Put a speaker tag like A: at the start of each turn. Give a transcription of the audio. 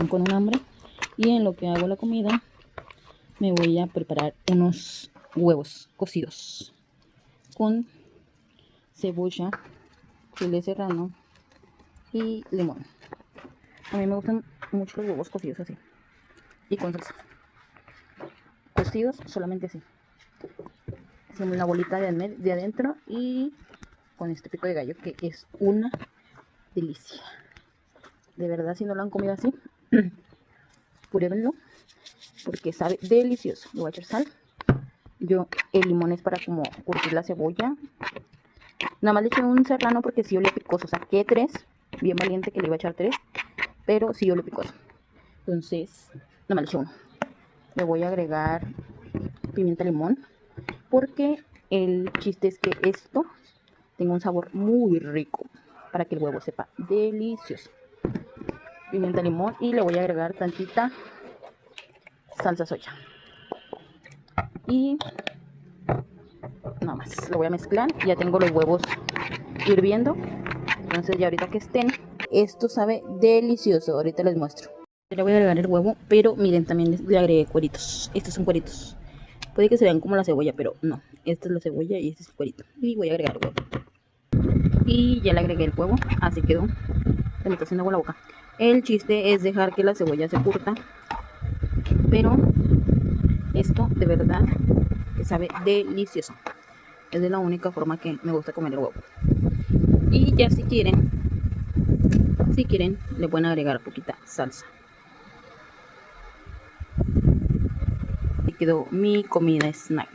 A: con un hambre. Y en lo que hago la comida, me voy a preparar unos huevos cocidos con cebolla, chile serrano y limón. A mí me gustan mucho los huevos cocidos así y con salsa. Cocidos solamente así. Hacemos la bolita de adentro y con este pico de gallo que es una delicia. De verdad, si no lo han comido así, pruébenlo porque sabe delicioso. Le voy a echar sal. El limón es para como curtir la cebolla. Nada más le eché un serrano porque sí olía picoso. Saqué 3, bien valiente que le iba a echar 3, pero sí olía picoso. Entonces, nada más le eché 1. Le voy a agregar pimienta limón porque el chiste es que esto tenga un sabor muy rico para que el huevo sepa delicioso. Pimienta limón y le voy a agregar tantita salsa soya. Y nada más, lo voy a mezclar. Ya tengo los huevos hirviendo. Entonces ya ahorita que estén, esto sabe delicioso. Ahorita les muestro. Le voy a agregar el huevo, pero miren, también le agregué cueritos. Estos son cueritos. Puede que se vean como la cebolla, pero no. Esta es la cebolla y este es el cuerito. Y voy a agregar el huevo. Y ya le agregué el huevo. Así quedó. Se me está haciendo agua la boca. El chiste es dejar que la cebolla se curta. Pero esto de verdad que sabe delicioso. Es de la única forma que me gusta comer el huevo. Y ya si quieren, le pueden agregar poquita salsa. Y quedó mi comida snack.